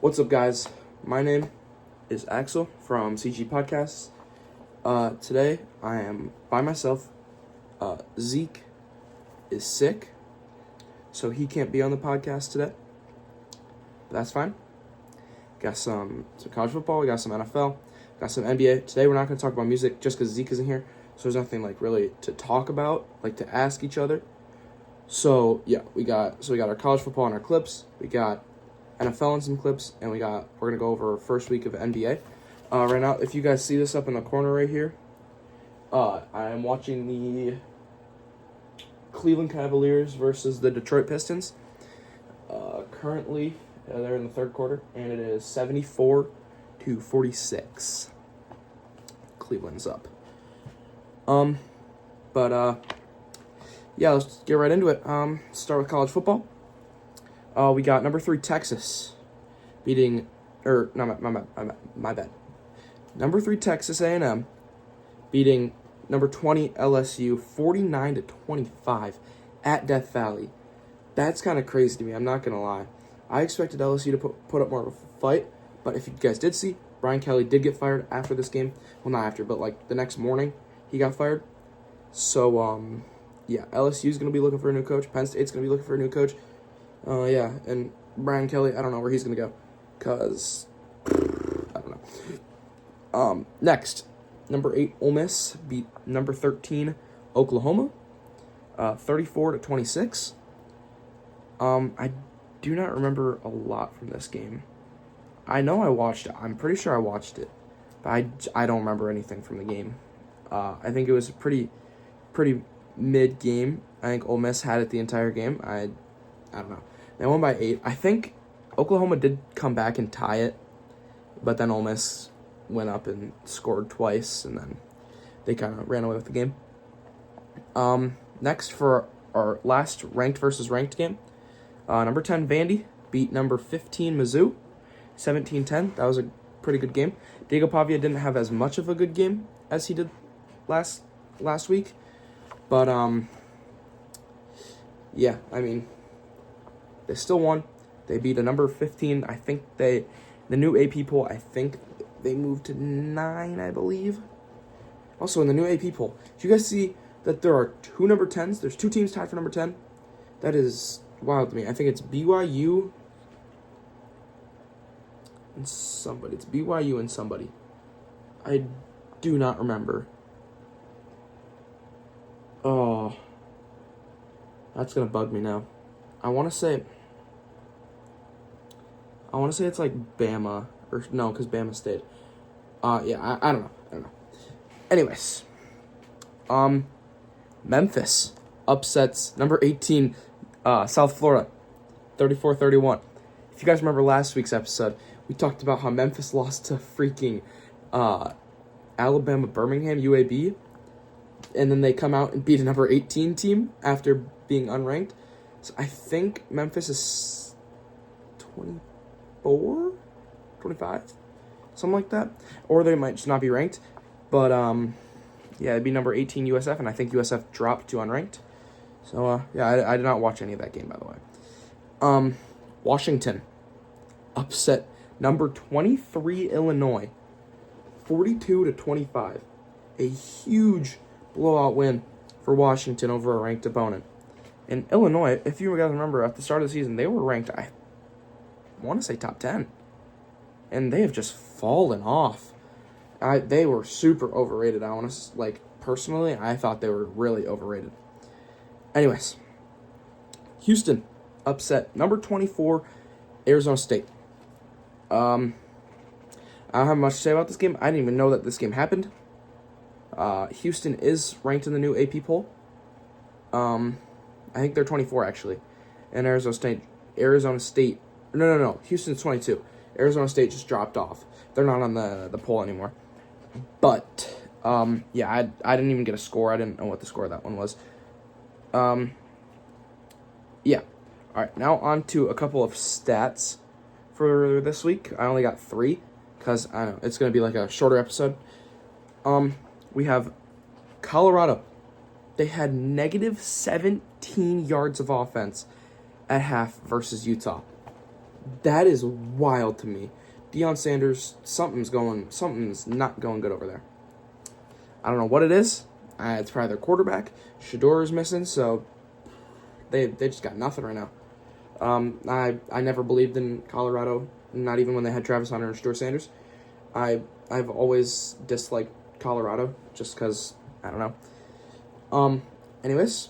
What's up, guys? My name is Axel from CG Podcasts. Today I am by myself. Zeke is sick, so he can't be on the podcast today. But that's fine. Got some college football, we got some NFL, got some NBA. Today we're not going to talk about music just because Zeke isn't here, so there's nothing really to talk about, to ask each other. So yeah, we got our college football and our clips. We got NFL and some clips, and we're gonna go over our first week of NBA. Right now, if you guys see this up in the corner right here, I am watching the Cleveland Cavaliers versus the Detroit Pistons. Currently, they're in the third quarter, and it is 74-46. Cleveland's up. Yeah, let's get right into it. Start with college football. We got number 3 Texas beating, my bad. Number 3 Texas A&M beating number 20 LSU 49-25 at Death Valley. That's kind of crazy to me. I'm not gonna lie. I expected LSU to put up more of a fight, but if you guys did see, Brian Kelly did get fired after this game. Well, not after, but the next morning he got fired. So yeah, LSU's gonna be looking for a new coach. Penn State's gonna be looking for a new coach. Yeah, and Brian Kelly, I don't know where he's going to go, because, I don't know. Next, number 8 Ole Miss beat number 13 Oklahoma, 34-26. I do not remember a lot from this game. I know I watched it. I'm pretty sure I watched it, but I don't remember anything from the game. I think it was a pretty mid-game. I think Ole Miss had it the entire game. I don't know. They won by 8. I think Oklahoma did come back and tie it, but then Ole Miss went up and scored twice, and then they kind of ran away with the game. Next, for our last ranked versus ranked game, number 10 Vandy beat number 15 Mizzou, 17-10. That was a pretty good game. Diego Pavia didn't have as much of a good game as he did last week, but yeah, I mean, they still won. They beat a number 15. I think the new AP poll, I think they moved to 9, I believe. Also, in the new AP poll, did you guys see that there are 2 number 10s? There's 2 teams tied for number 10. That is wild to me. I think it's BYU and somebody. It's BYU and somebody. I do not remember. Oh, that's going to bug me now. I want to say it's Bama, or no, because Bama stayed. Yeah, I don't know. Anyways, Memphis upsets number 18, South Florida, 34-31. If you guys remember last week's episode, we talked about how Memphis lost to freaking Alabama Birmingham, UAB, and then they come out and beat a number 18 team after being unranked. So I think Memphis is 24, 25, something like that. Or they might just not be ranked. But, yeah, it'd be number 18 USF, and I think USF dropped to unranked. So, yeah, I did not watch any of that game, by the way. Washington upset number 23 Illinois, 42-25. A huge blowout win for Washington over a ranked opponent. In Illinois, if you guys remember, at the start of the season, they were ranked, I want to say, top 10. And they have just fallen off. They were super overrated. Personally, I thought they were really overrated. Anyways, Houston upset number 24, Arizona State. I don't have much to say about this game. I didn't even know that this game happened. Houston is ranked in the new AP poll. I think they're 24, actually. And Arizona State. No. Houston's 22. Arizona State just dropped off. They're not on the poll anymore. But, yeah, I didn't even get a score. I didn't know what the score of that one was. Yeah. All right, now on to a couple of stats for this week. I only got 3 because, I know, it's going to be a shorter episode. We have Colorado. They had negative 17 yards of offense at half versus Utah. That is wild to me. Deion Sanders, something's not going good over there. I don't know what it is. It's probably their quarterback. Shador is missing, so they just got nothing right now. I never believed in Colorado, not even when they had Travis Hunter and Shador Sanders. I've always disliked Colorado just because, I don't know. Anyways,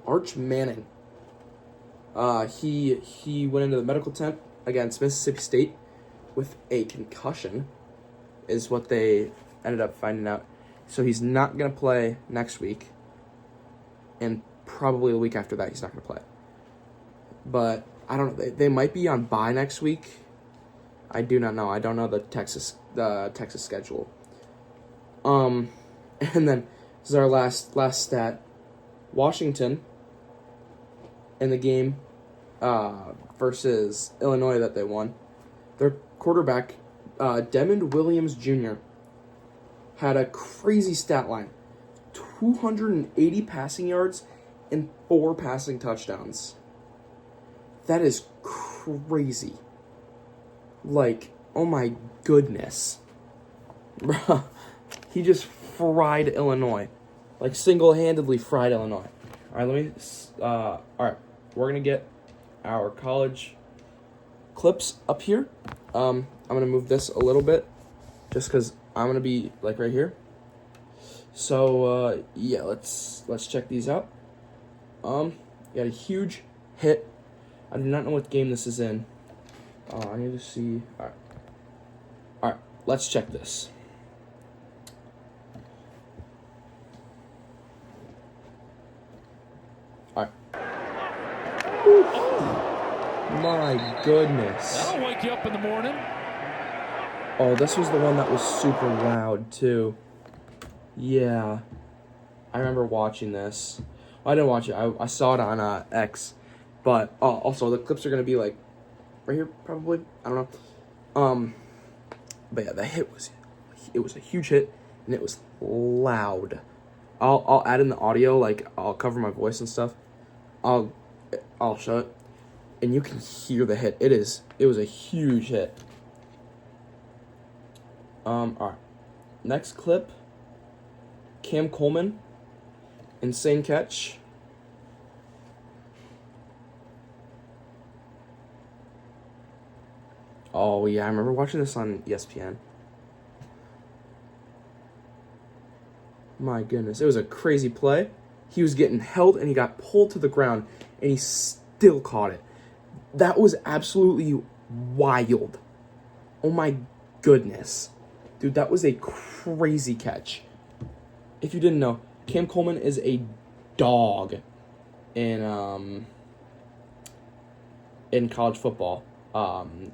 Arch Manning. He went into the medical tent against Mississippi State with a concussion, is what they ended up finding out. So he's not going to play next week, and probably the week after that he's not going to play. But I don't know. They might be on bye next week. I do not know. I don't know the Texas schedule. And then this is our last stat. Washington in the game versus Illinois that they won. Their quarterback, Demond Williams Jr., had a crazy stat line. 280 passing yards and 4 passing touchdowns. That is crazy. Like, oh my goodness. Bruh, he just fried Illinois. Like, single-handedly fried Illinois. Alright, we're going to get our college clips up here. I'm going to move this a little bit just because I'm going to be, like, right here. So, yeah, let's check these out. Got a huge hit. I do not know what game this is in. I need to see. Alright, let's check this. Alright. My goodness. That'll wake you up in the morning. Oh, this was the one that was super loud, too. Yeah. I remember watching this. Well, I didn't watch it. I saw it on X. But also, the clips are going to be, like, right here, probably. I don't know. But yeah, it was a huge hit, and it was loud. I'll add in the audio, like, I'll cover my voice and stuff. I'll show it, and you can hear the hit. It was a huge hit. Alright. Next clip. Cam Coleman. Insane catch. Oh, yeah, I remember watching this on ESPN. My goodness, it was a crazy play. He was getting held, and he got pulled to the ground, and he still caught it. That was absolutely wild. Oh, my goodness. Dude, that was a crazy catch. If you didn't know, Cam Coleman is a dog in college football.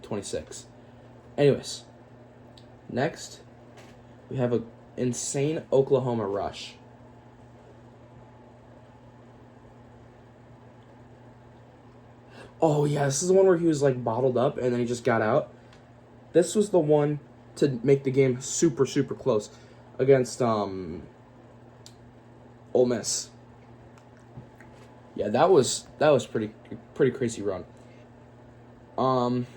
26. Anyways, next we have a insane Oklahoma rush. Oh yeah, this is the one where he was like bottled up and then he just got out. This was the one to make the game super close against Ole Miss. Yeah, that was pretty crazy run. Alright.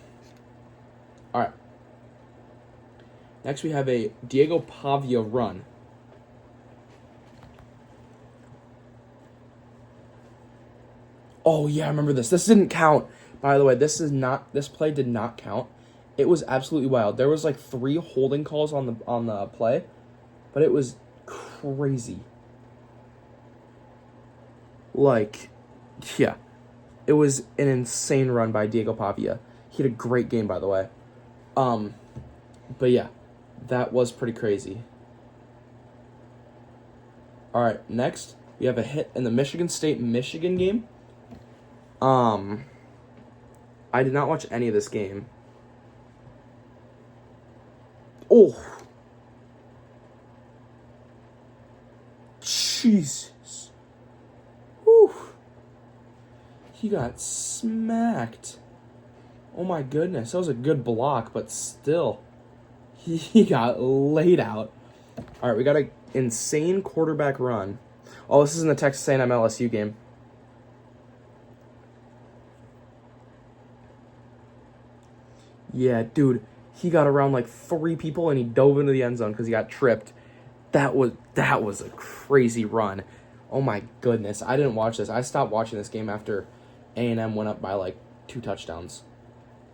Next we have a Diego Pavia run. Oh yeah, I remember this. This didn't count. By the way, this play did not count. It was absolutely wild. There was like 3 holding calls on the play, but it was crazy. Like, yeah. It was an insane run by Diego Pavia. He had a great game, by the way. But yeah, that was pretty crazy. All right, next we have a hit in the Michigan State-Michigan game. I did not watch any of this game. Oh, Jesus. Whew. He got smacked. Oh my goodness, that was a good block, but still, he got laid out. All right, we got an insane quarterback run. Oh, this is in the Texas A&M LSU game. Yeah, dude, he got around like 3 people and he dove into the end zone because he got tripped. That was a crazy run. Oh my goodness, I didn't watch this. I stopped watching this game after A&M went up by like 2 touchdowns.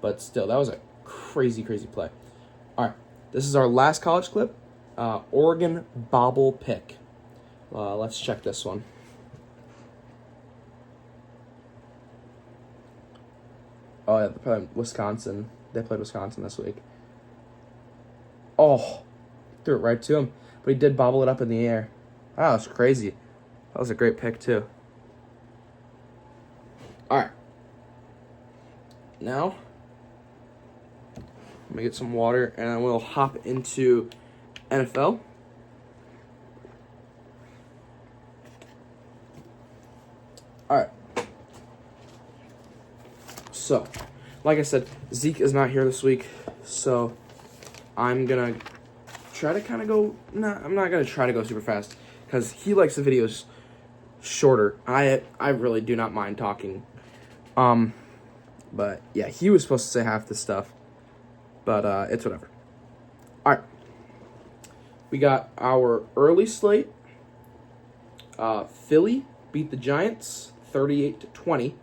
But still, that was a crazy, crazy play. All right, this is our last college clip. Oregon bobble pick. Let's check this one. Oh yeah, they played Wisconsin. They played Wisconsin this week. Oh, threw it right to him, but he did bobble it up in the air. Wow, that's crazy. That was a great pick too. All right. Now, let me get some water, and then we'll hop into NFL. All right. So, like I said, Zeke is not here this week, so I'm going to try to kind of go... Nah, I'm not going to try to go super fast, because he likes the videos shorter. I really do not mind talking. But, yeah, he was supposed to say half the stuff, but it's whatever. All right. We got our early slate. Philly beat the Giants 38-20.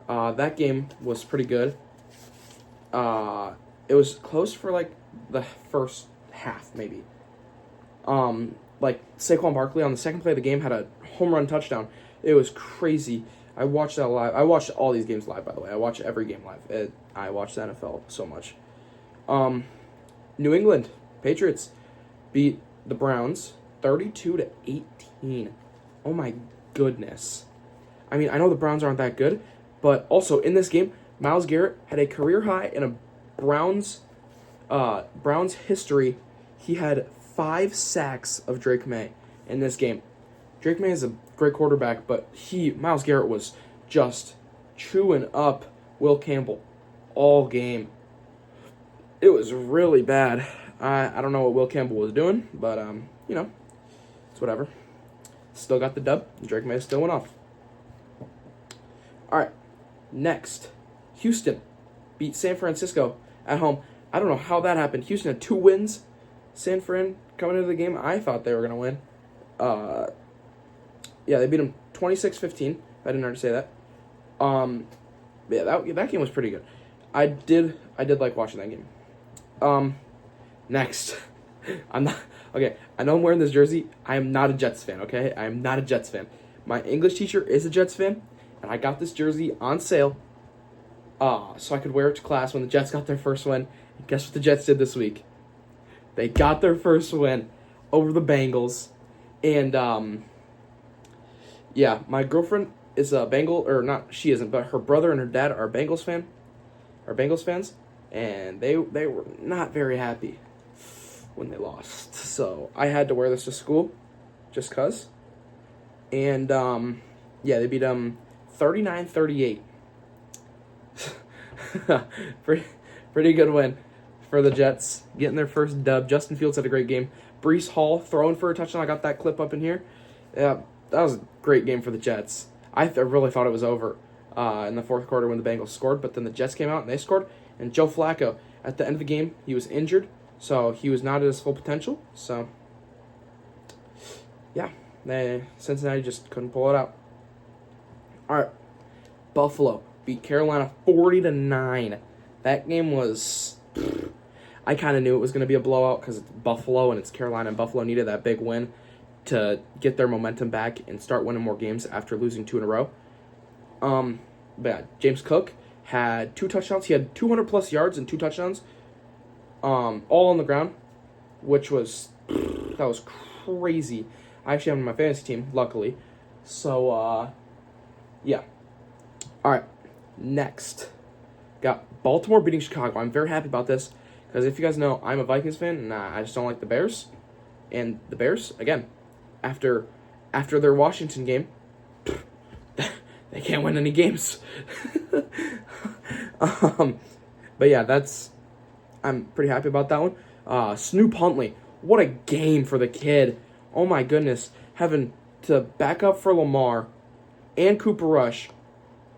That game was pretty good. It was close for like the first half, maybe. Like Saquon Barkley on the second play of the game had a home run touchdown. It was crazy. I watched that live. I watched all these games live, by the way. I watch every game live. I watch the NFL so much. New England Patriots beat the Browns 32-18. Oh my goodness. I mean, I know the Browns aren't that good, but also in this game, Myles Garrett had a career high in a Browns history. He had 5 sacks of Drake May in this game. Drake May is a great quarterback, but Myles Garrett was just chewing up Will Campbell all game. It was really bad. I don't know what Will Campbell was doing, but it's whatever. Still got the dub. Drake May still went off. All right, next, Houston beat San Francisco at home. I don't know how that happened. Houston had 2 wins. San Fran coming into the game, I thought they were going to win. Yeah, they beat them 26-15. I didn't already say that. Yeah, that game was pretty good. I did like watching that game. Next, I'm not okay. I know I'm wearing this jersey. I am not a Jets fan. Okay, I am not a Jets fan. My English teacher is a Jets fan, and I got this jersey on sale, so I could wear it to class when the Jets got their first win. And guess what the Jets did this week? They got their first win over the Bengals, and yeah, my girlfriend is a Bengal, or not. She isn't, but her brother and her dad are Bengals fans, and they were not very happy when they lost. So I had to wear this to school, just cause. And yeah, they beat them 39-38. Pretty good win for the Jets, getting their first dub. Justin Fields had a great game. Breece Hall throwing for a touchdown. I got that clip up in here. Yeah, that was a great game for the Jets. I really thought it was over in the fourth quarter when the Bengals scored, but then the Jets came out and they scored. And Joe Flacco, at the end of the game, he was injured, so he was not at his full potential. So, yeah, Cincinnati just couldn't pull it out. All right, Buffalo beat Carolina 40-9. That game was... I kind of knew it was going to be a blowout because it's Buffalo and it's Carolina, and Buffalo needed that big win to get their momentum back and start winning more games after losing 2 in a row. But yeah, James Cook had 2 touchdowns. He had 200-plus yards and 2 touchdowns, all on the ground, that was crazy. I actually have him on my fantasy team, luckily. So, yeah. All right, next. Got Baltimore beating Chicago. I'm very happy about this because if you guys know, I'm a Vikings fan, and I just don't like the Bears. And the Bears, again, after their Washington game, they can't win any games. But yeah, I'm pretty happy about that one. Snoop Huntley, what a game for the kid. Oh my goodness, having to back up for Lamar and Cooper Rush.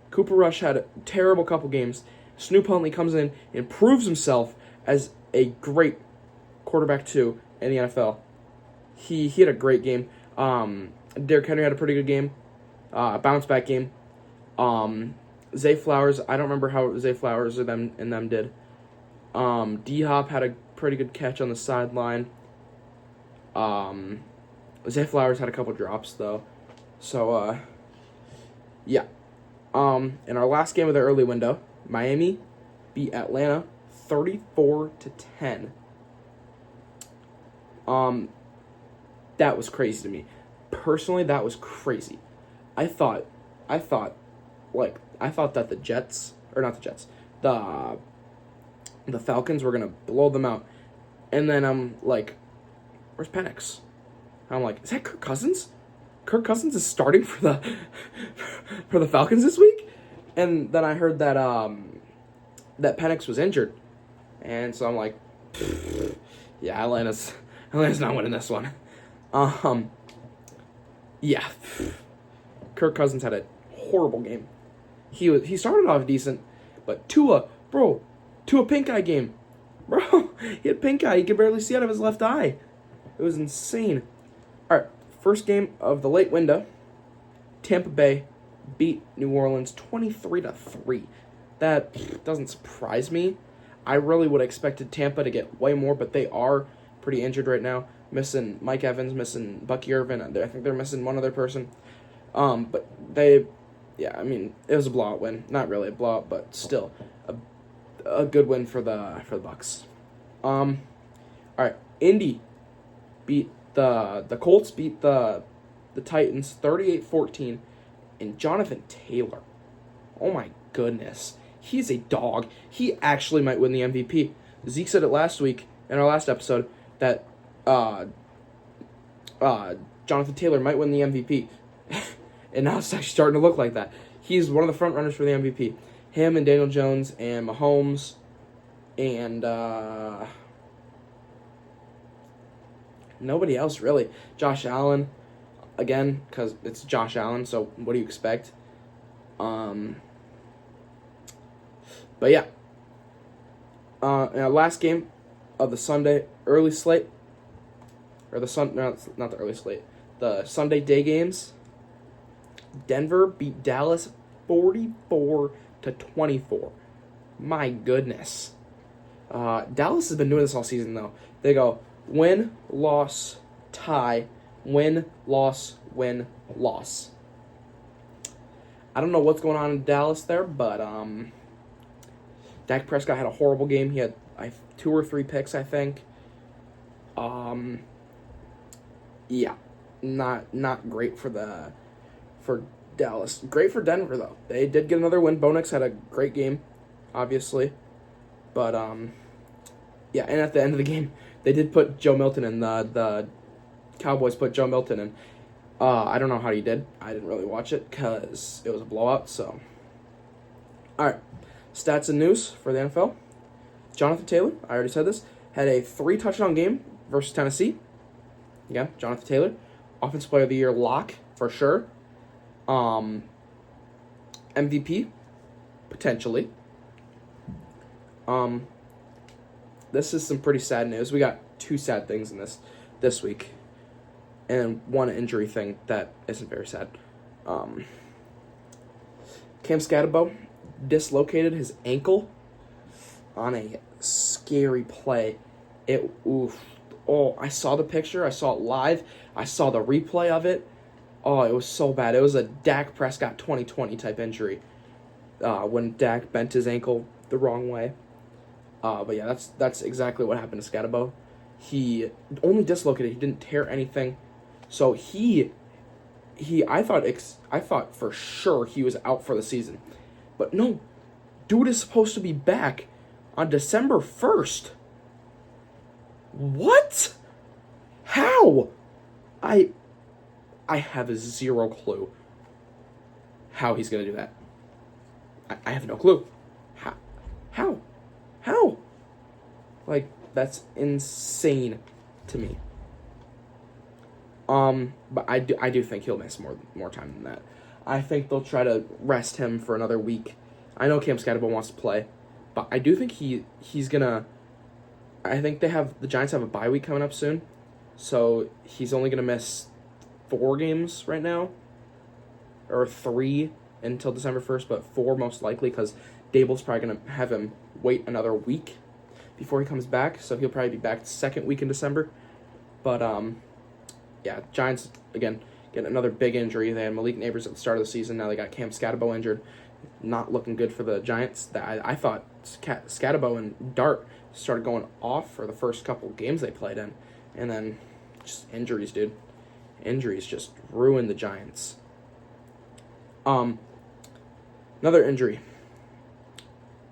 Cooper Rush had a terrible couple games, Snoop Huntley comes in and proves himself as a great quarterback too in the NFL. He had a great game. Derrick Henry had a pretty good game, bounce back game. Zay Flowers, I don't remember how Zay Flowers and them did. D-Hop had a pretty good catch on the sideline. Zay Flowers had a couple drops though. So yeah. In our last game of the early window, Miami beat Atlanta 34-10. That was crazy to me. Personally, that was crazy. I thought that the the Falcons were gonna blow them out. And then I'm like, where's Penix? I'm like, is that Kirk Cousins? Kirk Cousins is starting for the Falcons this week? And then I heard that that Penix was injured. And so I'm like, yeah, Atlanta's not winning this one. Yeah. Kirk Cousins had a horrible game. He started off decent, but Tua pink eye game. Bro, he had pink eye. He could barely see out of his left eye. It was insane. All right, first game of the late window. Tampa Bay beat New Orleans 23-3. That doesn't surprise me. I really would have expected Tampa to get way more, but they are pretty injured right now. Missing Mike Evans, missing Bucky Irvin. I think they're missing one other person. But it was a blowout win. Not really a blowout, but still a good win for the Bucks. All right, Indy beat the Colts beat the Titans 38-14, and Jonathan Taylor. Oh my goodness. He's a dog. He actually might win the MVP. Zeke said it last week in our last episode that Jonathan Taylor might win the MVP. And now it's actually starting to look like that. He's one of the front runners for the MVP. Him and Daniel Jones and Mahomes and nobody else really. Josh Allen, again, because it's Josh Allen, so what do you expect? But yeah. In our last game of the Sunday early slate, or not the early slate, the Sunday day games, Denver beat Dallas 44-24. My goodness. Dallas has been doing this all season, though. They go win, loss, tie, win, loss, win, loss. I don't know what's going on in Dallas there, but Dak Prescott had a horrible game. He had 2 or 3 picks, I think. Yeah, not great for Dallas. Great for Denver though. They did get another win. Bo Nix had a great game, obviously, but yeah. And at the end of the game, they did put Joe Milton in. The Cowboys put Joe Milton in. I don't know how he did. I didn't really watch it because it was a blowout. So, all right. Stats and news for the NFL. Jonathan Taylor, I already said this, had a 3-touchdown game versus Tennessee. Yeah, Jonathan Taylor, Offensive Player of the Year lock for sure. MVP, potentially. This is some pretty sad news. We got 2 sad things in this week, and 1 injury thing that isn't very sad. Cam Scatterbo dislocated his ankle on a scary play. I saw the picture. I saw it live. I saw the replay of it. Oh, it was so bad. It was a Dak Prescott 2020 type injury when Dak bent his ankle the wrong way. But yeah, that's exactly what happened to Scatterbo. He only dislocated. He didn't tear anything. So I thought for sure he was out for the season. But no, dude is supposed to be back on December 1st. What? How? I have 0 clue how he's going to do that. I have no clue. How? Like, that's insane to me. But I do think he'll miss more time than that. I think they'll try to rest him for another week. I know Cam Scatterbo wants to play, but I do think he's gonna. I think the Giants have a bye week coming up soon, so he's only gonna miss 4 games right now, or 3 until December 1st, but 4 most likely because Dable's probably gonna have him wait another week before he comes back, so he'll probably be back the second week in December. But yeah, Giants again getting another big injury. They had Malik Neighbors at the start of the season. Now they got Cam Scatabo injured. Not looking good for the Giants. I thought Scatabo and Dart started going off for the first couple of games they played in, and then just injuries, dude. Injuries just ruined the Giants. Another injury.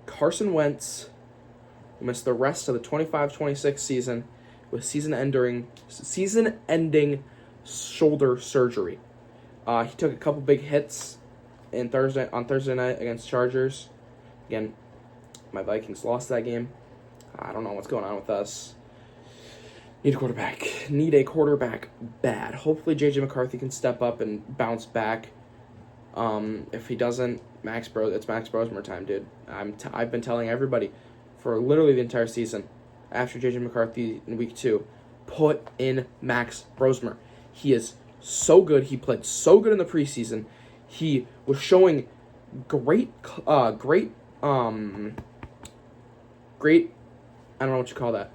Carson Wentz will miss the rest of the 25-26 season with season-ending shoulder surgery. He took a couple big hits on Thursday night against Chargers. Again, my Vikings lost that game. I don't know what's going on with us. Need a quarterback bad. Hopefully J.J. McCarthy can step up and bounce back. If he doesn't, it's Max Brosmer time, dude. I've been telling everybody for literally the entire season after J.J. McCarthy in week 2, put in Max Brosmer. He is so good. He played so good in the preseason. He was showing great, I don't know what you call that.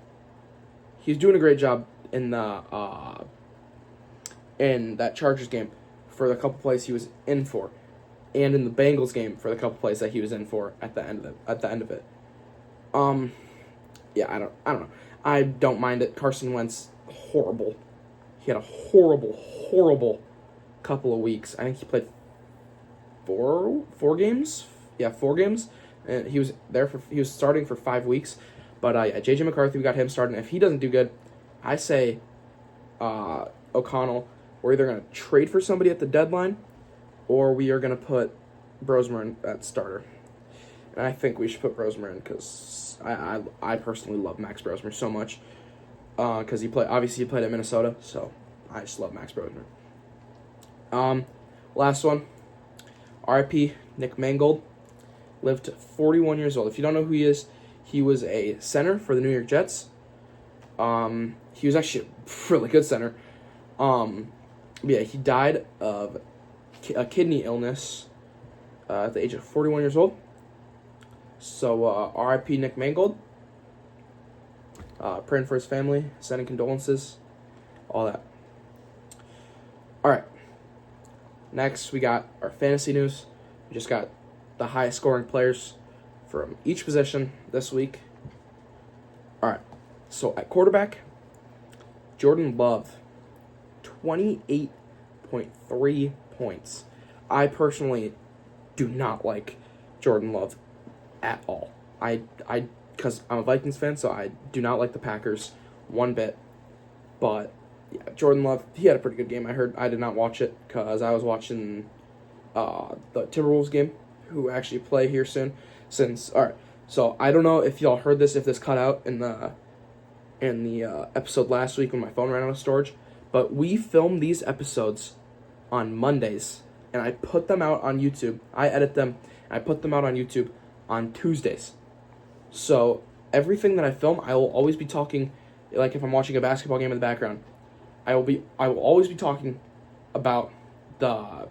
He's doing a great job in the in that Chargers game for the couple plays he was in for, and in the Bengals game for the couple plays that he was in for at the end of it. Yeah, I don't know. I don't mind it. Carson Wentz, horrible. He had a horrible couple of weeks. I think he played four games. Yeah, 4 games. And he was starting for 5 weeks. But yeah, J.J. McCarthy, we got him starting. If he doesn't do good, I say O'Connell, we're either going to trade for somebody at the deadline, or we are going to put Brosmer in at starter. And I think we should put Brosmer in because I personally love Max Brosmer so much. Because he played at Minnesota, so I just love Max Brosmer. Last one, R.I.P. Nick Mangold, lived to 41 years old. If you don't know who he is, he was a center for the New York Jets. He was actually a really good center. Yeah, he died of a kidney illness at the age of 41 years old. So, R.I.P. Nick Mangold. Praying for his family, sending condolences, all that. All right. Next, we got our fantasy news. We just got the highest scoring players from each position this week. All right. So, at quarterback, Jordan Love, 28.3 points. I personally do not like Jordan Love at all. Because I'm a Vikings fan, so I do not like the Packers one bit. But yeah, Jordan Love, he had a pretty good game. I did not watch it because I was watching the Timberwolves game, who actually play here soon. All right, so I don't know if y'all heard this, if this cut out in the episode last week when my phone ran out of storage, but we filmed these episodes on Mondays, and I put them out on YouTube. I edit them, and I put them out on YouTube on Tuesdays. So everything that I film, I will always be talking, like if I'm watching a basketball game in the background, I will always be talking about the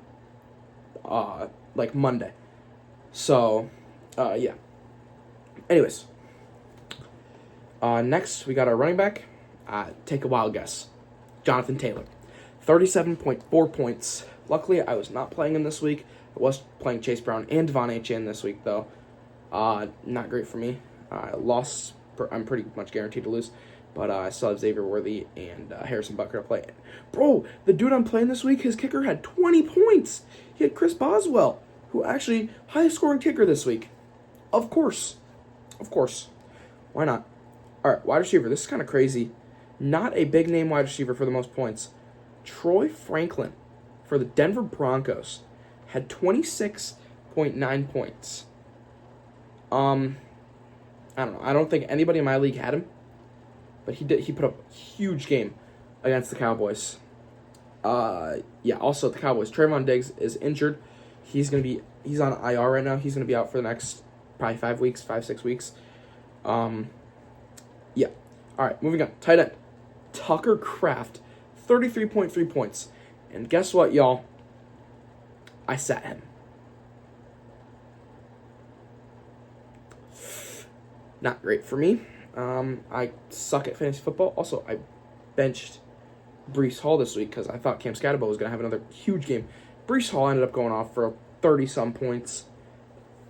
like Monday. So yeah. Anyways, next we got our running back. Take a wild guess. Jonathan Taylor, 37.4 points. Luckily, I was not playing him this week. I was playing Chase Brown and Devon Achane this week, though. Not great for me. Loss, I'm pretty much guaranteed to lose. But I still have Xavier Worthy and Harrison Butker to play. Bro, the dude I'm playing this week, his kicker had 20 points. He had Chris Boswell, who actually highest scoring kicker this week. Of course. Why not? All right, wide receiver. This is kind of crazy. Not a big name wide receiver for the most points. Troy Franklin for the Denver Broncos had 26.9 points. I don't know. I don't think anybody in my league had him, but he did. He put up a huge game against the Cowboys. Yeah. Also, the Cowboys. Trayvon Diggs is injured. He's on IR right now. He's gonna be out for the next probably 6 weeks. Yeah. All right, moving on. Tight end. Tucker Kraft, 33.3 points. And guess what, y'all? I sat him. Not great for me. I suck at fantasy football. Also, I benched Breece Hall this week because I thought Cam Scatterbo was going to have another huge game. Breece Hall ended up going off for 30-some points.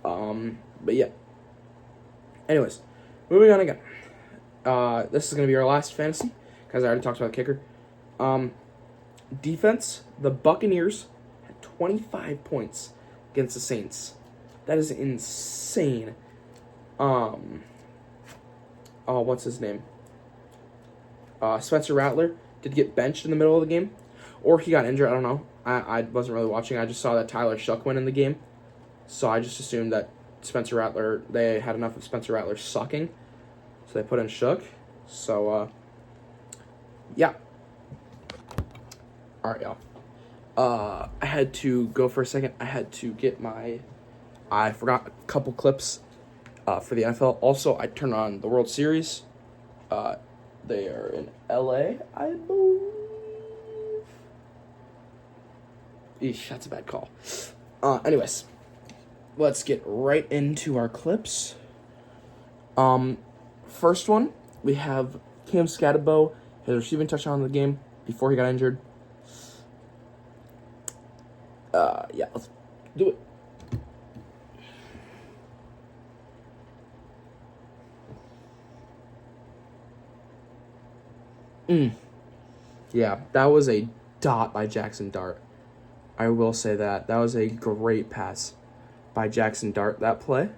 But yeah. Anyways, moving on again. This is going to be our last fantasy because I already talked about the kicker. Defense, the Buccaneers had 25 points against the Saints. That is insane. What's his name? Spencer Rattler did get benched in the middle of the game, or he got injured. I don't know. I wasn't really watching. I just saw that Tyler Shuck went in the game, so I just assumed that Spencer Rattler, they had enough of Spencer Rattler sucking, so they put in Shuck. So, yeah. All right, y'all. I had to go for a second. I had to get I forgot a couple clips for the NFL. Also, I turned on the World Series. They are in LA, I believe. Eesh, that's a bad call. Anyways, let's get right into our clips. First one, we have Cam Scatterbo, his receiving touchdown in the game before he got injured. Yeah, let's do it. Yeah, that was a dot by Jackson Dart. I will say that. That was a great pass by Jackson Dart, that play.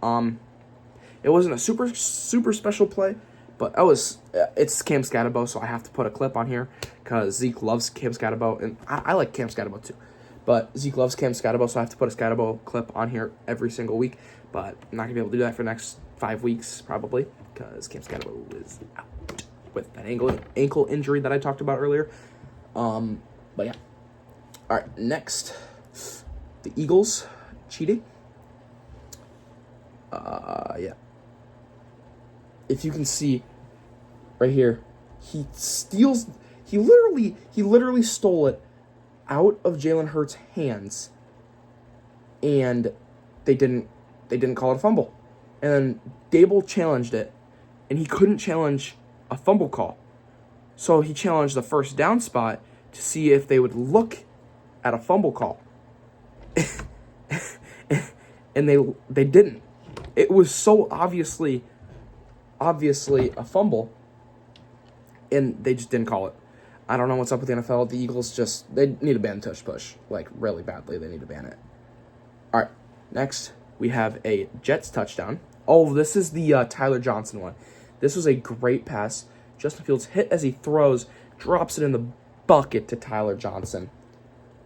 It wasn't a super special play, but it's Cam Scatterbo, so I have to put a clip on here because Zeke loves Cam Scatterbo, and I like Cam Scatterbo too. But Zeke loves Cam Scatterbo, so I have to put a Scatterbo clip on here every single week. But I'm not going to be able to do that for the next 5 weeks, probably, because Cam Scatterbo is out with that ankle injury that I talked about earlier. But yeah. All right, next. The Eagles cheating. Yeah. If you can see right here, he literally stole it out of Jalen Hurts' hands, and they didn't call it a fumble. And then Dable challenged it, and he couldn't challenge a fumble call. So he challenged the first down spot to see if they would look at a fumble call. And they didn't. It was so obviously a fumble, and they just didn't call it. I don't know what's up with the NFL. The Eagles they need to ban tush push, like really badly. They need to ban it. All right, next we have a Jets touchdown. Oh, this is the Tyler Johnson one. This was a great pass. Justin Fields hit as he throws, drops it in the bucket to Tyler Johnson.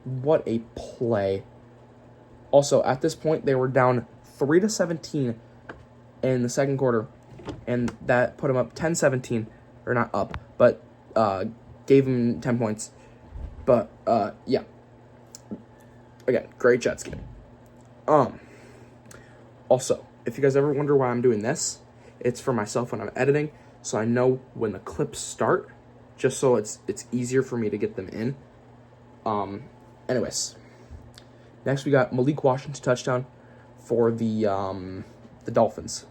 What a play. Also, at this point, they were down 3-17 in the second quarter, and that put them up 10-17, or not up, but gave them 10 points. But, yeah. Again, great Jets game. Also, if you guys ever wonder why I'm doing this, it's for myself when I'm editing, so I know when the clips start, just so it's easier for me to get them in. Anyways, next we got Malik Washington touchdown for the Dolphins.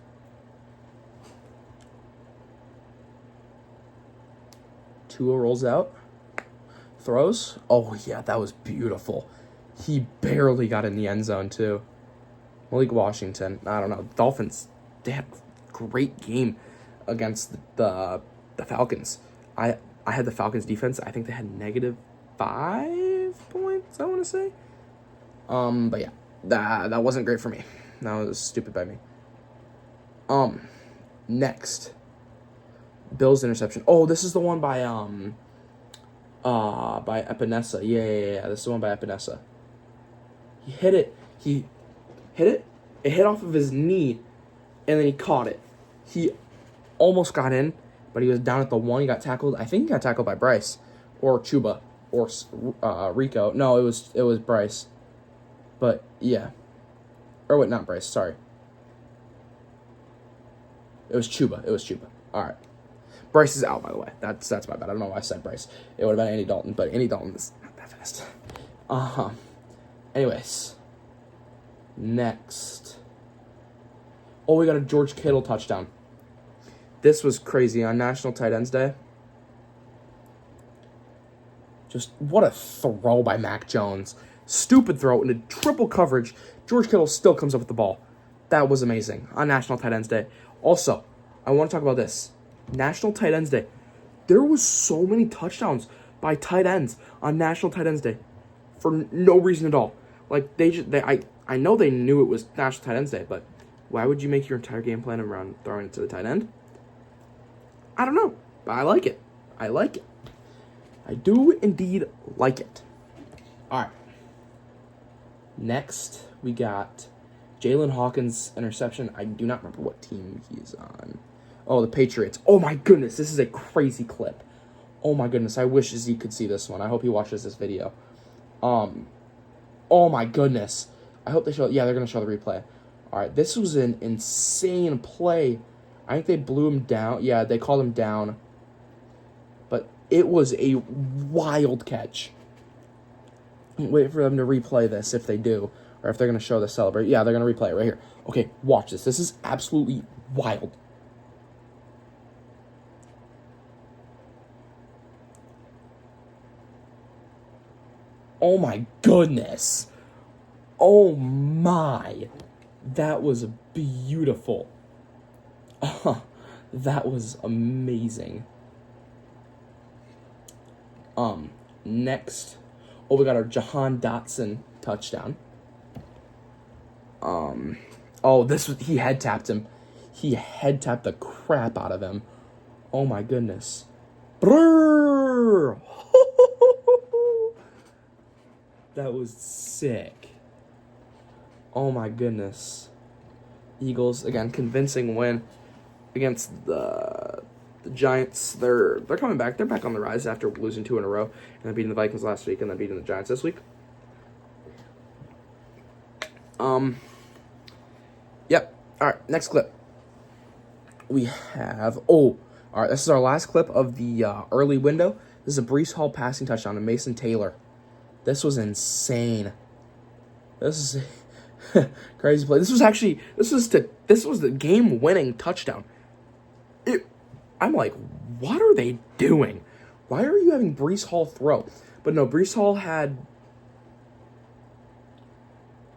Tua rolls out, throws. Oh yeah, that was beautiful. He barely got in the end zone too. Malik Washington, I don't know. Dolphins, they had a great game against the Falcons. I had the Falcons defense. I think they had -5 points, I want to say. But yeah, that wasn't great for me. That was stupid by me. Next, Bills interception. Oh, this is the one by Epinesa. Yeah. This is the one by Epinesa. He hit it. It hit off of his knee, and then he caught it. He almost got in, but he was down at the 1. He got tackled. I think he got tackled by Bryce or Chuba or Rico. No, it was Bryce. But yeah, or wait, not Bryce. Sorry. It was Chuba. All right. Bryce is out, by the way. That's my bad. I don't know why I said Bryce. It would have been Andy Dalton, but Andy Dalton is not that fast. Anyways. Next. Oh, we got a George Kittle touchdown. This was crazy on National Tight Ends Day. Just what a throw by Mac Jones. Stupid throw into triple coverage. George Kittle still comes up with the ball. That was amazing on National Tight Ends Day. Also, I want to talk about this. National Tight Ends Day. There was so many touchdowns by tight ends on National Tight Ends Day for no reason at all. Like I know they knew it was National Tight Ends Day, but why would you make your entire game plan around throwing it to the tight end? I don't know, but I like it. I do indeed like it. All right. Next, we got Jalen Hawkins' interception. I do not remember what team he's on. Oh, the Patriots. Oh, my goodness. This is a crazy clip. Oh, my goodness. I wish Zeke could see this one. I hope he watches this video. Oh, my goodness. I hope they show it. Yeah, they're going to show the replay. All right. This was an insane play. I think they blew him down. Yeah, they called him down. But it was a wild catch. Wait for them to replay this if they do. Or if they're going to show the celebrate. Yeah, they're going to replay it right here. Okay, watch this. This is absolutely wild. Oh my goodness. Oh my. That was beautiful. That was amazing. Next. Oh, we got our Jahan Dotson touchdown. Oh, he head tapped him. He head tapped the crap out of him. Oh my goodness. Brrr! That was sick. Oh my goodness. Eagles, again, convincing win against the Giants. They're coming back. They're back on the rise after losing 2 in a row and then beating the Vikings last week and then beating the Giants this week. Yep. All right, next clip. We have, all right, this is our last clip of the early window. This is a Breece Hall passing touchdown to Mason Taylor. This was insane. This is a crazy play. This was the game-winning touchdown. I'm like, what are they doing? Why are you having Breece Hall throw? But no, Breece Hall had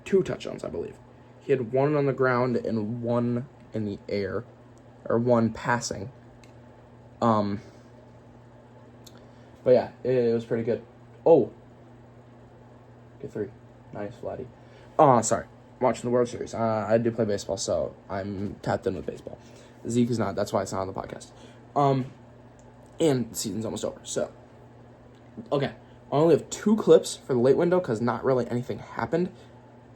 2 touchdowns, I believe. He had 1 on the ground and 1 in the air, or 1 passing. But yeah, it was pretty good. Oh, get 3. Nice, Vladdy. Oh, sorry. I'm watching the World Series. I do play baseball, so I'm tapped in with baseball. Zeke is not. That's why it's not on the podcast. And the season's almost over. So, okay. I only have 2 clips for the late window because not really anything happened.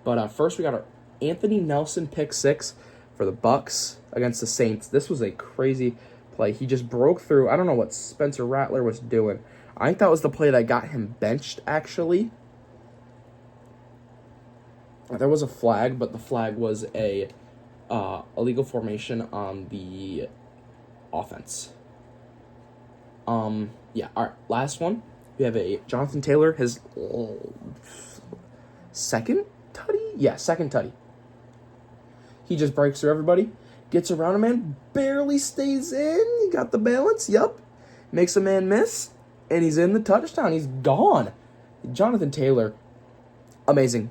But first, we got our Anthony Nelson pick 6 for the Bucks against the Saints. This was a crazy play. He just broke through. I don't know what Spencer Rattler was doing. I think that was the play that got him benched, actually. There was a flag, but the flag was a illegal formation on the offense. Yeah, all right, last one. We have a Jonathan Taylor, his second tutty? Yeah, second tutty. He just breaks through everybody, gets around a man, barely stays in. He got the balance, yup. Makes a man miss, and he's in the touchdown. He's gone. Jonathan Taylor, amazing.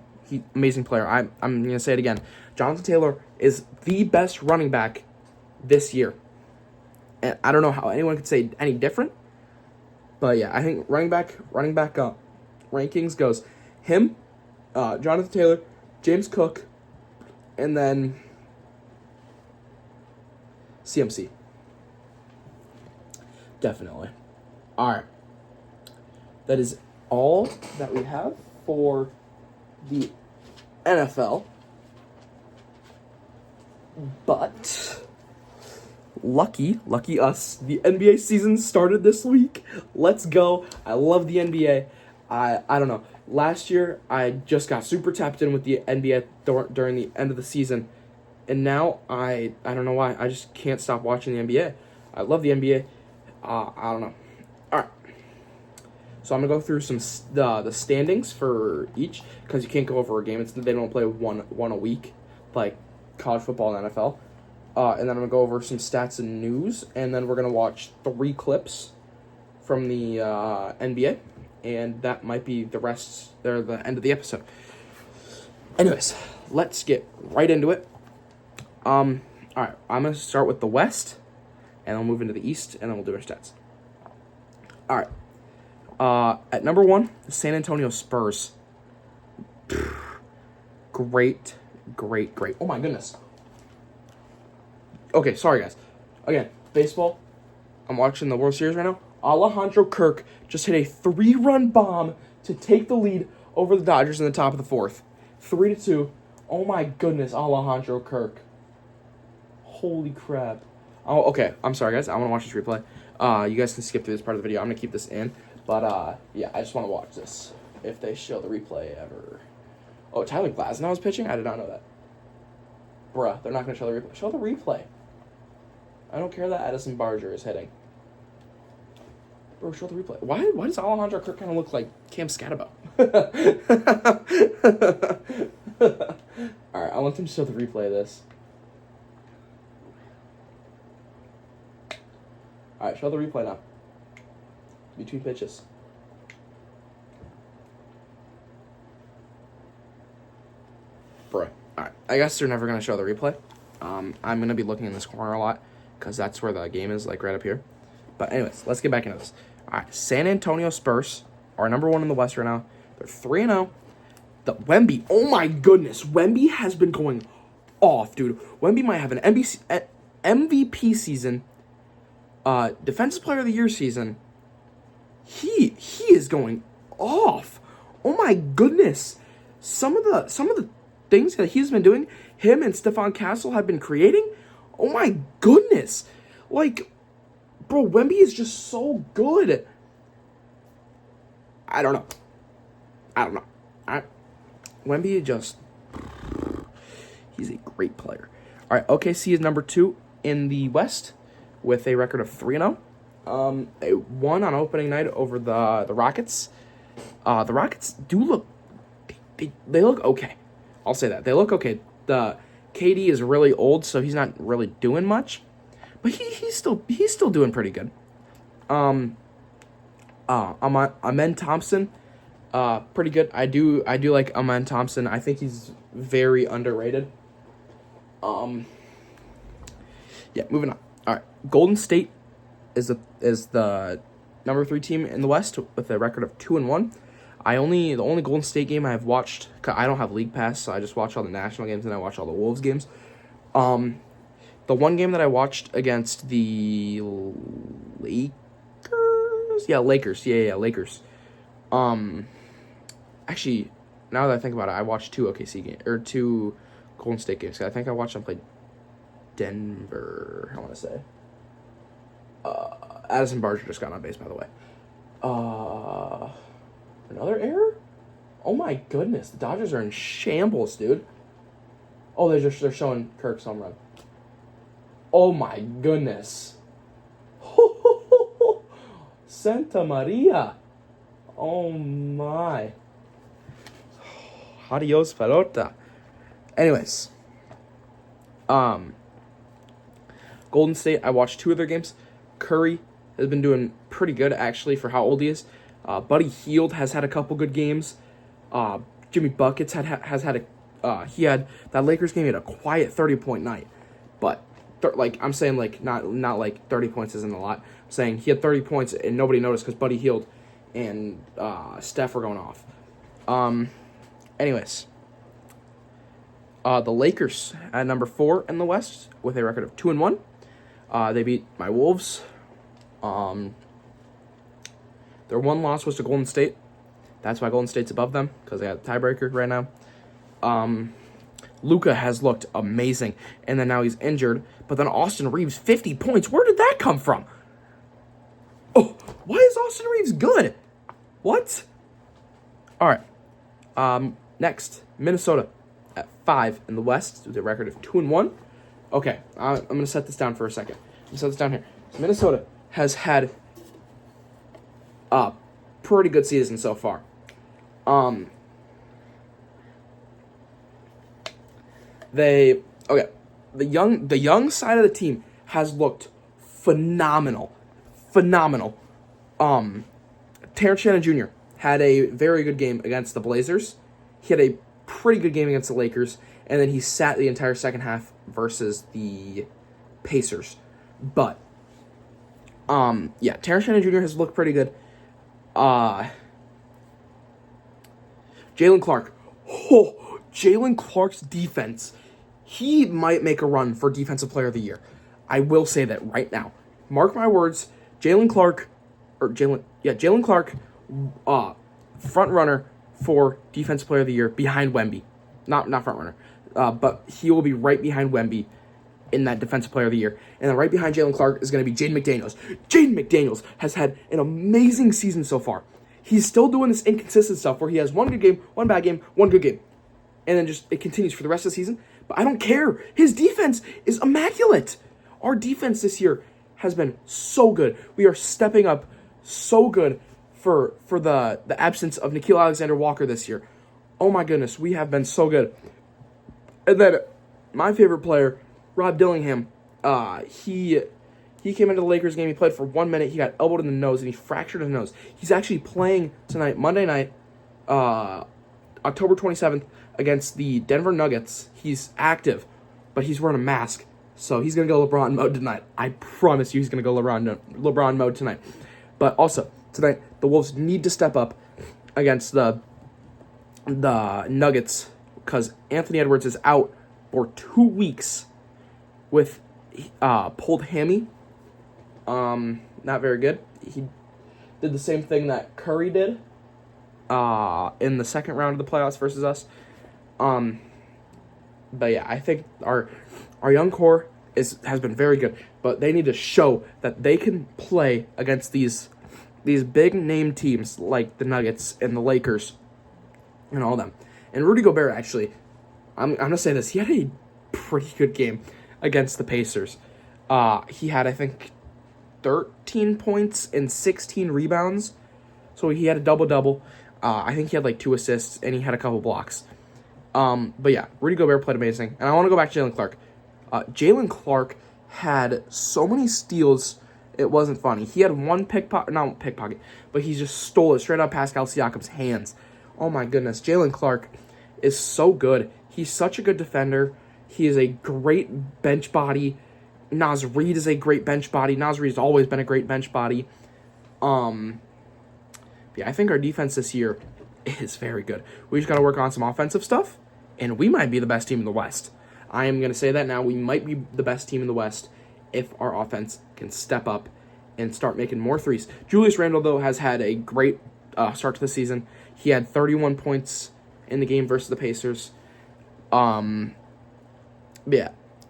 Amazing player. I'm going to say it again. Jonathan Taylor is the best running back this year. And I don't know how anyone could say any different. But yeah, I think running back rankings goes him, Jonathan Taylor, James Cook, and then CMC. Definitely. All right. That is all that we have for the NFL. But lucky us, the NBA season started this week. Let's go. I love the NBA. I don't know. Last year, I just got super tapped in with the NBA during the end of the season. And now I don't know why, I just can't stop watching the NBA. I love the NBA. I don't know. All right. So I'm gonna go through the standings for each, because you can't go over a game. They don't play one a week like college football and NFL. And then I'm gonna go over some stats and news, and then we're gonna watch 3 clips from the NBA, and that might be the rest. They're the end of the episode. Anyways, let's get right into it. All right, I'm gonna start with the West, and I'll move into the East, and then we'll do our stats. All right. At number 1, the San Antonio Spurs. Great. Oh my goodness. Okay, sorry guys. Again, baseball. I'm watching the World Series right now. Alejandro Kirk just hit a 3-run bomb to take the lead over the Dodgers in the top of the 4th. 3-2. Oh my goodness, Alejandro Kirk. Holy crap. Oh, okay. I'm sorry guys. I want to watch this replay. You guys can skip through this part of the video. I'm gonna keep this in. But yeah, I just want to watch this. If they show the replay ever. Oh, Tyler Glasnow was pitching? I did not know that. Bruh, they're not gonna show the replay. Show the replay. I don't care that Addison Barger is hitting. Bro, show the replay. Why does Alejandro Kirk kind of look like Cam Scatterbo? Alright, I want them to show the replay of this. Alright, show the replay now. Between pitches. Bro. Alright, I guess they're never going to show the replay. I'm going to be looking in this corner a lot, because that's where the game is, like right up here. But anyways, let's get back into this. Alright, San Antonio Spurs are number 1 in the West right now. They're 3-0. The Wemby, oh my goodness, Wemby has been going off, dude. Wemby might have an MVP season, Defensive Player of the Year season. He is going off. Oh my goodness. Some of the things that he's been doing, him and Stephon Castle have been creating. Oh my goodness. Like, bro, Wemby is just so good. I don't know. Wemby just, he's a great player. All right, OKC is number 2 in the West with a record of 3-0. They won on opening night over the Rockets. The Rockets do look, they look okay. I'll say that. They look okay. The KD is really old, so he's not really doing much. But he's still doing pretty good. Amen Thompson, pretty good. I do like Amen Thompson. I think he's very underrated. Yeah, moving on. All right, Golden State is the number 3 team in the West with a record of 2-1. The only Golden State game I've watched, I don't have League Pass, so I just watch all the national games and I watch all the Wolves games. The one game that I watched against the Lakers. Yeah, Lakers. Yeah, Lakers. Actually, now that I think about it, I watched 2 OKC games or 2 Golden State games. I think I watched them play Denver. I want to say. Addison Barger just got on base, by the way. Another error? Oh my goodness, the Dodgers are in shambles, dude. Oh, they're showing Kirk's home run. Oh my goodness. Santa Maria. Oh my. Adios, pelota. Anyways. Golden State, I watched 2 of their games. Curry has been doing pretty good, actually, for how old he is. Buddy Hield has had a couple good games. Jimmy Buckets has had he had that Lakers game. He had a quiet 30-point night, but I'm saying not like 30 points isn't a lot. I'm saying he had 30 points and nobody noticed because Buddy Hield and Steph were going off. Anyways, the Lakers at number 4 in the West with a record of 2-1. They beat my Wolves. Their one loss was to Golden State. That's why Golden State's above them, because they got a tiebreaker right now. Luka has looked amazing, and then now he's injured. But then Austin Reeves, 50 points. Where did that come from? Oh, why is Austin Reeves good? What? All right. Next, Minnesota at 5 in the West with a record of 2-1. Okay, I'm going to set this down for a second. I'm going to set this down here. So Minnesota has had a pretty good season so far. The young side of the team has looked phenomenal. Terrence Shannon Jr. had a very good game against the Blazers. He had a pretty good game against the Lakers, and then he sat the entire second half versus the Pacers. But Terrence Shannon Jr. has looked pretty good. Jalen Clark. Jalen Clark's defense. He might make a run for Defensive Player of the Year. I will say that right now. Mark my words. Jalen Clark, front runner for Defensive Player of the Year behind Wemby. Not front runner, but he will be right behind Wemby in that Defensive Player of the Year. And then right behind Jalen Clark is going to be Jaden McDaniels. Jaden McDaniels has had an amazing season so far. He's still doing this inconsistent stuff where he has one good game, one bad game, one good game. And then just it continues for the rest of the season. But I don't care. His defense is immaculate. Our defense this year has been so good. We are stepping up so good for the absence of Nickeil Alexander-Walker this year. Oh my goodness, we have been so good. And then my favorite player, Rob Dillingham, he came into the Lakers game. He played for 1 minute. He got elbowed in the nose, and he fractured his nose. He's actually playing tonight, Monday night, October 27th, against the Denver Nuggets. He's active, but he's wearing a mask, so he's going to go LeBron mode tonight. I promise you he's going to go LeBron mode tonight. But also, tonight, the Wolves need to step up against the Nuggets because Anthony Edwards is out for 2 weeks with pulled hammy. Not very good. He did the same thing that Curry did in the second round of the playoffs versus us. But yeah, I think our young core has been very good, but they need to show that they can play against these big name teams like the Nuggets and the Lakers and all them. And Rudy Gobert, actually, I'm gonna say this, he had a pretty good game against the Pacers. He had, I think, 13 points and 16 rebounds, so he had a double-double. I think he had like 2 assists, and he had a couple blocks. But yeah, Rudy Gobert played amazing. And I want to go back to Jalen Clark. Jalen Clark had so many steals, it wasn't funny. He had one not pickpocket, but he just stole it straight out Pascal Siakam's hands. Oh my goodness, Jalen Clark is so good. He's such a good defender. He is a great bench body. Naz Reid is a great bench body. Naz Reid has always been a great bench body. Yeah, I think our defense this year is very good. We just got to work on some offensive stuff, and we might be the best team in the West. I am going to say that now. We might be the best team in the West if our offense can step up and start making more threes. Julius Randle, though, has had a great start to the season. He had 31 points in the game versus the Pacers. Yeah,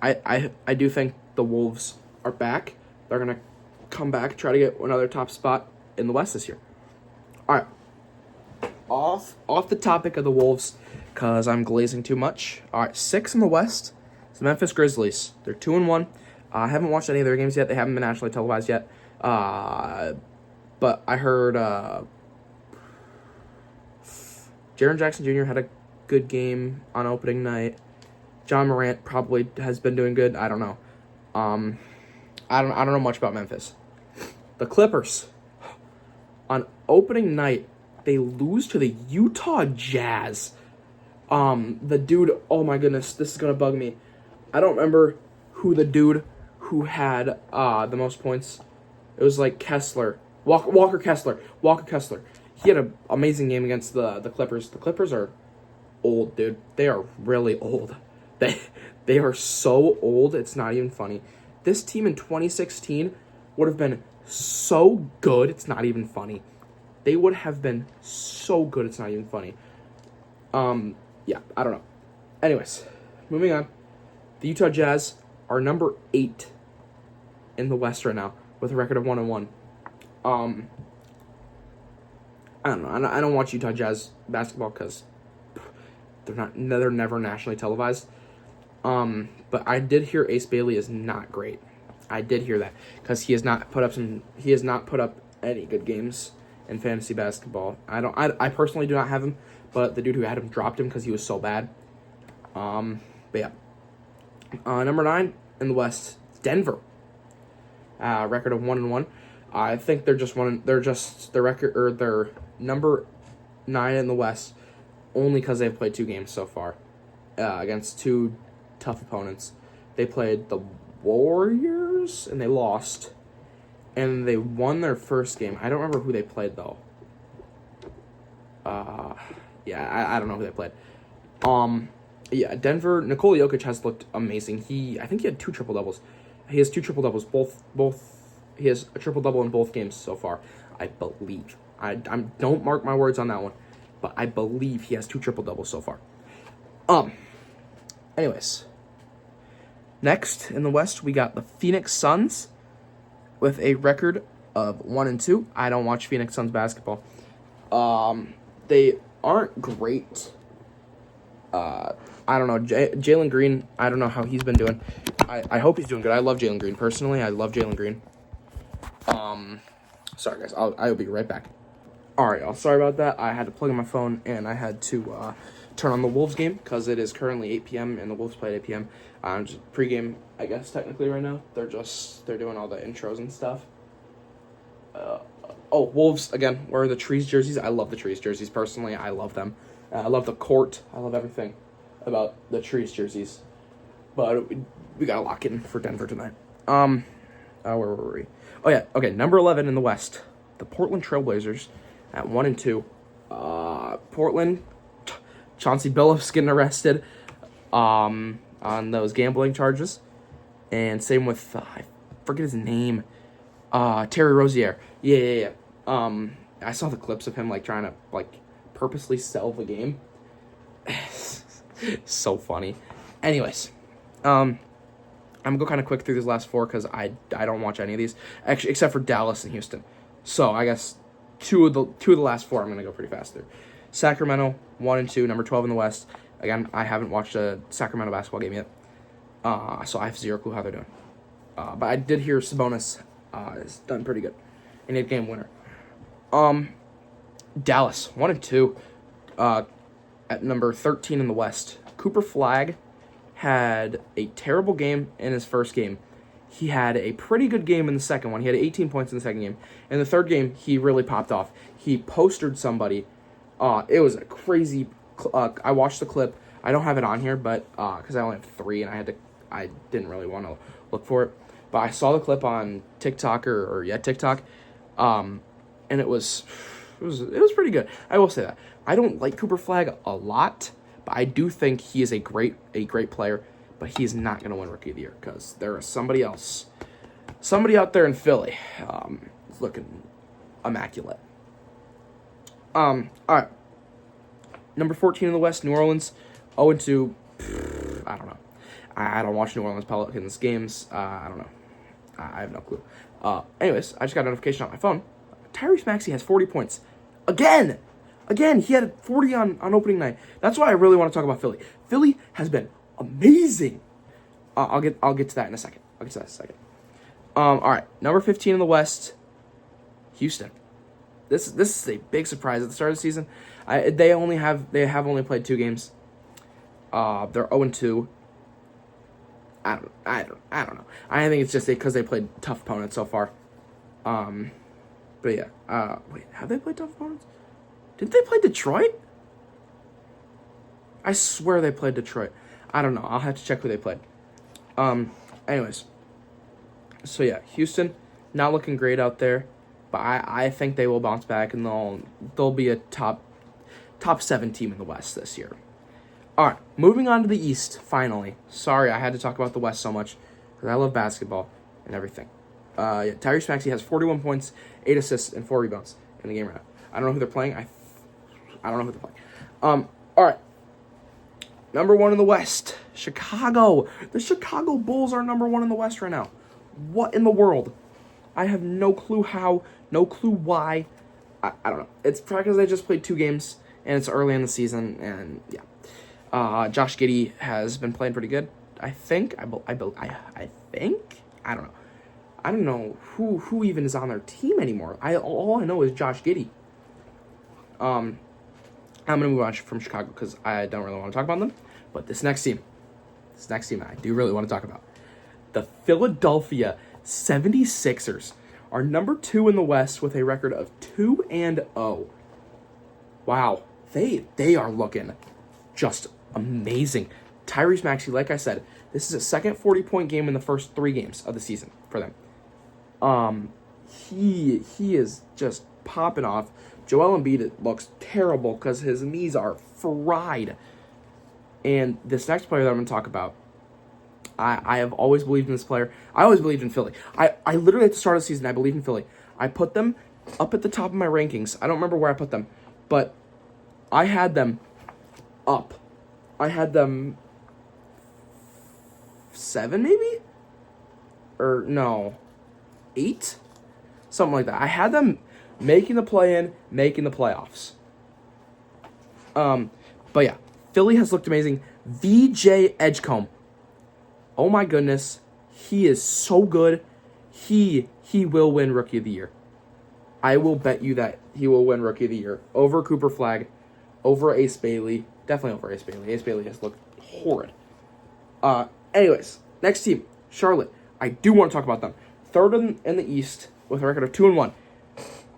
I do think the Wolves are back. They're going to come back, try to get another top spot in the West this year. All right. Off the topic of the Wolves, because I'm glazing too much. All right, 6 in the West. It's the Memphis Grizzlies. They're 2-1. I haven't watched any of their games yet. They haven't been nationally televised yet. But I heard Jaren Jackson Jr. had a good game on opening night. John Morant probably has been doing good. I don't know. I don't know much about Memphis. The Clippers. On opening night, they lose to the Utah Jazz. The dude, oh my goodness, this is going to bug me. I don't remember who the dude who had the most points. It was like Kessler. Walker Kessler. He had an amazing game against the Clippers. The Clippers are old, dude. They are really old. They are so old, it's not even funny. This team in 2016 would have been so good, it's not even funny. They would have been so good, it's not even funny. Yeah, I don't know. Anyways, moving on. The Utah Jazz are number 8 in the West right now with a record of 1-1. I don't know. I don't watch Utah Jazz basketball because They're never nationally televised. But I did hear Ace Bailey is not great. I did hear that because he has not put up any good games in fantasy basketball. I personally do not have him, but the dude who had him dropped him because he was so bad. But yeah. Number 9 in the West, Denver. Record of 1-1. I think they're just they're number 9 in the West only because they've played 2 games so far against 2 tough opponents. They played the Warriors and they lost, and they won their first game. I don't remember who they played though. I don't know who they played. Yeah, Denver. Nikola Jokic has looked amazing. I think he had 2 triple doubles. He has 2 triple doubles. He has a triple double in both games so far, I believe. I don't mark my words on that one, but I believe he has 2 triple doubles so far. Anyways, next in the West we got the Phoenix Suns with a record of 1-2. I don't watch Phoenix Suns basketball. They aren't great. I don't know. Jalen Green, I don't know how he's been doing. I hope he's doing good. I love Jalen Green. Personally, I love Jalen Green. Sorry, guys. I'll be right back. All right, y'all. Sorry about that. I had to plug in my phone, and I had to turn on the Wolves game because it is currently 8 p.m., and the Wolves play at 8 p.m. Just pregame, I guess, technically right now. They're doing all the intros and stuff. Wolves, again, wear the Trees jerseys. I love the Trees jerseys, personally. I love them. I love the court. I love everything about the Trees jerseys. But we got to lock in for Denver tonight. Where were we? Oh, yeah. Okay, number 11 in the West. The Portland Trailblazers at 1-2. Portland, Chauncey Billups getting arrested on those gambling charges. And same with, I forget his name, Terry Rozier. Yeah. I saw the clips of him, trying to, purposely sell the game. So funny. Anyways, I'm gonna go kind of quick through these last 4 because I don't watch any of these, actually, except for Dallas and Houston. So I guess two of the last 4 I'm gonna go pretty fast through. Sacramento 1-2, number 12 in the West. Again, I haven't watched a Sacramento basketball game yet, so I have zero clue how they're doing. But I did hear Sabonis has done pretty good, an 8-game winner. Dallas 1-2, at number 13 in the West. Cooper Flagg had a terrible game in his first game. He had a pretty good game in the second one. He had 18 points in the second game. In the third game, he really popped off. He postered somebody. It was a crazy. I watched the clip. I don't have it on here, but because I only have 3 and I didn't really want to look for it. But I saw the clip on TikTok or TikTok, and it was pretty good. I will say that. I don't like Cooper Flagg a lot, but I do think he is a great player. But he's not going to win Rookie of the Year because there is somebody out there in Philly, is looking immaculate. All right. Number 14 in the West, New Orleans, 0-2. I don't know. I don't watch New Orleans Pelicans games. I don't know. I have no clue. Anyways, I just got a notification on my phone. Tyrese Maxey has 40 points. Again, he had 40 on opening night. That's why I really want to talk about Philly. Philly has been amazing. I'll get to that in a second. All right, number 15 in the West, Houston. This is a big surprise at the start of the season. They have only played 2 games. They're 0-2. I don't know. I think it's just because they played tough opponents so far. But yeah. Wait, have they played tough opponents? Did they play Detroit? I swear they played Detroit. I don't know. I'll have to check who they played. Anyways. So yeah, Houston, not looking great out there, but I think they will bounce back and they'll be a top 7 team in the West this year. All right, moving on to the East. Finally, sorry I had to talk about the West so much because I love basketball and everything. Tyrese Maxey has 41 points, 8 assists, and 4 rebounds in the game right now. I don't know who they're playing. I don't know who they're playing. All right. Number 1 in the West, Chicago. The Chicago Bulls are number 1 in the West right now. What in the world? I have no clue how, no clue why. I don't know. It's probably because they just played 2 games, and it's early in the season, and yeah. Josh Giddey has been playing pretty good. I think. I think. I don't know. I don't know who even is on their team anymore. All I know is Josh Giddey. I'm gonna move on from Chicago because I don't really want to talk about them. But this next team I do really want to talk about. The Philadelphia 76ers are number 2 in the West with a record of 2-0. Wow, they are looking just amazing. Tyrese Maxey, like I said, this is a second 40-point game in the first 3 games of the season for them. He is just popping off. Joel Embiid looks terrible because his knees are fried. And this next player that I'm going to talk about, I have always believed in this player. I always believed in Philly. I literally at the start of the season, I believed in Philly. I put them up at the top of my rankings. I don't remember where I put them, but I had them up. I had them 7 maybe? Or no, 8? Something like that. I had them making the play-in, making the playoffs. But yeah, Philly has looked amazing. VJ Edgecombe. Oh my goodness. He is so good. He will win Rookie of the Year. I will bet you that he will win Rookie of the Year over Cooper Flagg, over Ace Bailey. Definitely over Ace Bailey. Ace Bailey has looked horrid. Anyways, next team, Charlotte. I do want to talk about them. Third in the East with a record of 2-1.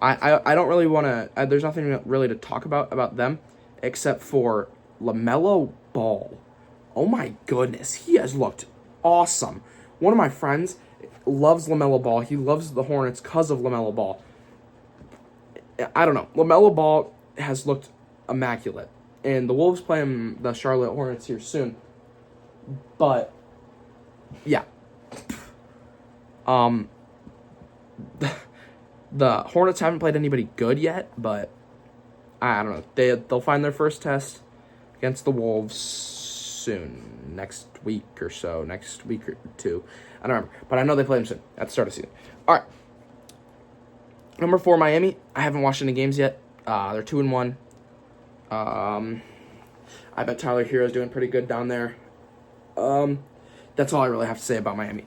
I don't really want to. There's nothing really to talk about them except for LaMelo Ball. Oh my goodness, he has looked awesome. One of my friends loves LaMelo Ball. He loves the Hornets because of LaMelo Ball. I don't know. LaMelo Ball has looked immaculate, and the Wolves playing the Charlotte Hornets here soon. But yeah, the Hornets haven't played anybody good yet, but I don't know. They'll find their first test against the Wolves soon, next week or 2. I don't remember, but I know they play them soon at the start of the season. All right, number 4, Miami. I haven't watched any games yet. They're 2-1. I bet Tyler Hero's doing pretty good down there. That's all I really have to say about Miami.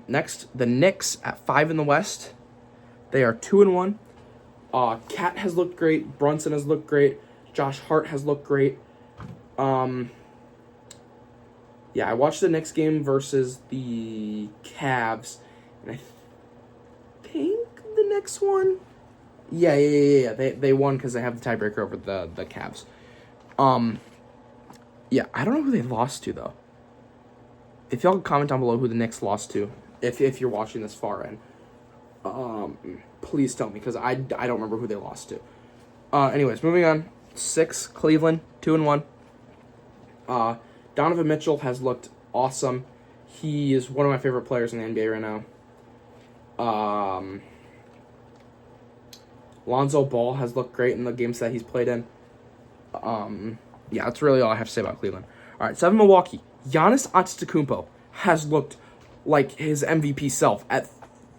Next, the Knicks at 5 in the West. They are 2-1. Cat has looked great. Brunson has looked great. Josh Hart has looked great. Yeah, I watched the Knicks game versus the Cavs, and I think the Knicks won. Yeah. They won because they have the tiebreaker over the Cavs. Yeah, I don't know who they lost to though. If y'all can comment down below who the Knicks lost to, if you're watching this far in, please tell me because I don't remember who they lost to. Anyways, moving on. 6, Cleveland, 2-1. Donovan Mitchell has looked awesome. He is one of my favorite players in the NBA right now. Lonzo Ball has looked great in the games that he's played in. Yeah, that's really all I have to say about Cleveland. All right, 7, Milwaukee. Giannis Antetokounmpo has looked like his MVP self at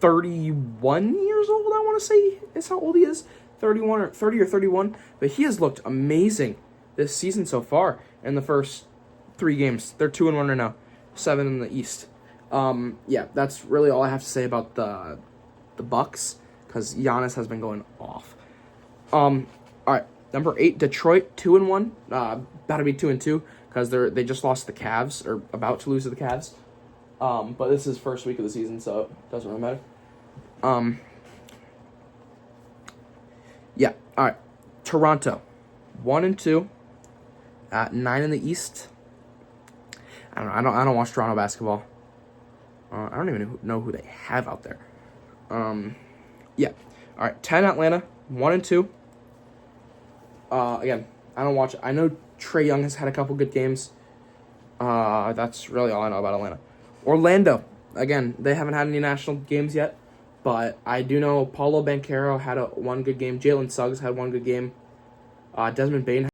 31 years old, I want to say is how old he is. 31 or 30 or 31. But he has looked amazing this season so far in the first 3 games. They're 2-1 right now. 7 in the East. Yeah, that's really all I have to say about the Bucks because Giannis has been going off. All right, number 8, Detroit, 2-1. About to be 2-2 because they just lost the Cavs or about to lose to the Cavs. But this is first week of the season, so it doesn't really matter. Yeah, all right. Toronto, 1-2, at 9 in the East. I don't watch Toronto basketball. I don't even know who they have out there. Yeah, all right. 10, Atlanta, 1-2. Again, I don't watch. I know Trae Young has had a couple good games. That's really all I know about Atlanta. Orlando, again, they haven't had any national games yet, but I do know Paulo Banchero had one good game. Jalen Suggs had one good game. Desmond Bane